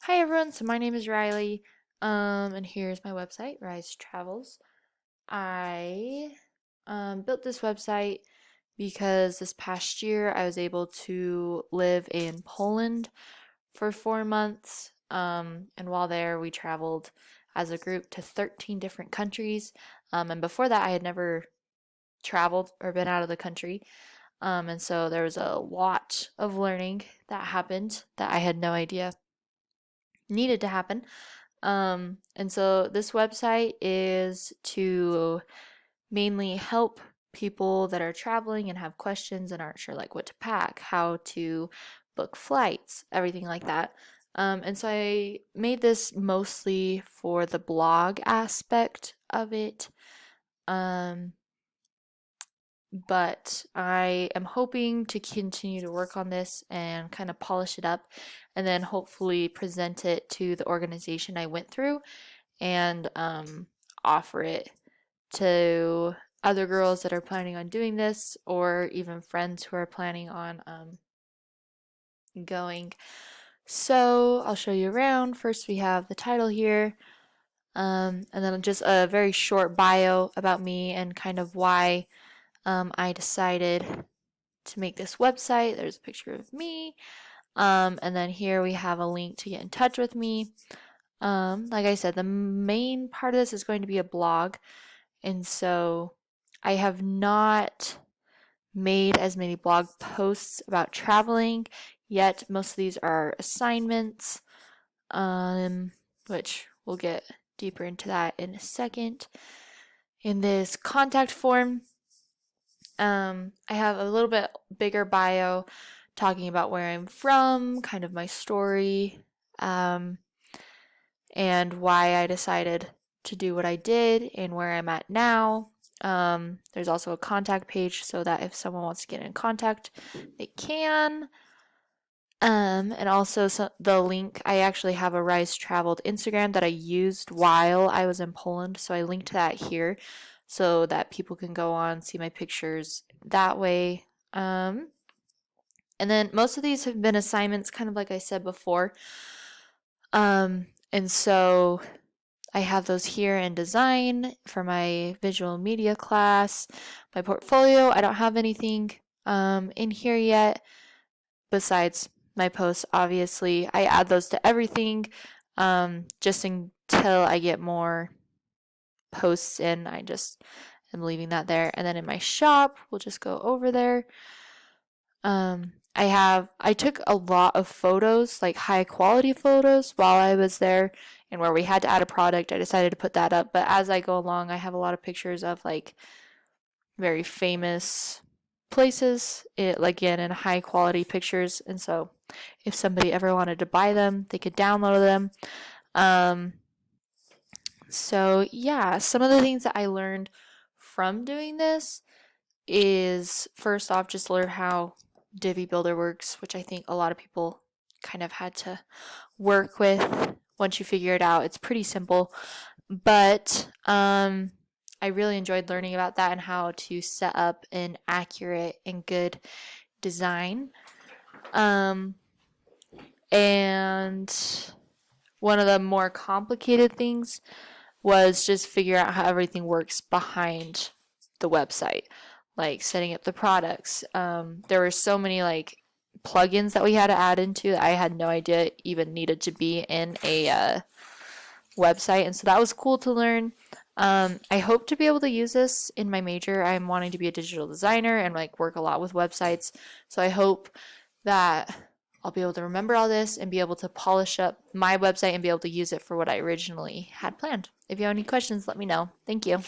Hi everyone, so my name is Riley, and here's my website, Rise Travels. I built this website because this past year I was able to live in Poland for 4 months, and while there we traveled as a group to 13 different countries, and before that I had never traveled or been out of the country, and so there was a lot of learning that happened that I had no idea needed to happen. And so this website is to mainly help people that are traveling and have questions and aren't sure like what to pack, how to book flights, everything like that. And so I made this mostly for the blog aspect of it. Um, but I am hoping to continue to work on this and kind of polish it up and then hopefully present it to the organization I went through and offer it to other girls that are planning on doing this or even friends who are planning on going. So I'll show you around. First, we have the title here, and then just a very short bio about me and kind of why I decided to make this website. There's a picture of me. And then here we have a link to get in touch with me. Like I said, the main part of this is going to be a blog. And so I have not made as many blog posts about traveling yet. Most of these are assignments, which we'll get deeper into that in a second. In this contact form, I have a little bit bigger bio talking about where I'm from, kind of my story, um, and why I decided to do what I did and where I'm at now. There's also a contact page so that if someone wants to get in contact, they can. And also the link, I actually have a Rise Traveled Instagram that I used while I was in Poland, so I linked that here so that people can go on, see my pictures that way. And then most of these have been assignments, kind of like I said before. And so I have those here in design for my visual media class. My portfolio, I don't have anything in here yet besides my posts, obviously. I add those to everything just until I get more posts in. I just am leaving that there. And then in my shop, we'll just go over there. I took a lot of photos, like high quality photos while I was there, and where we had to add a product, I decided to put that up. But as I go along, I have a lot of pictures of like very famous places, like in high quality pictures. And so if somebody ever wanted to buy them, they could download them. Um, so yeah, some of the things that I learned from doing this is first off, just learn how Divi Builder works, which I think a lot of people kind of had to work with once you figure it out. It's pretty simple, but I really enjoyed learning about that and how to set up an accurate and good design. Um, and one of the more complicated things was just figure out how everything works behind the website, like setting up the products. There were so many like plugins that we had to add into that I had no idea even needed to be in a website, and so that was cool to learn. I hope to be able to use this in my major. I'm wanting to be a digital designer and like work a lot with websites, so I hope that I'll be able to remember all this and be able to polish up my website and be able to use it for what I originally had planned. If you have any questions, let me know. Thank you.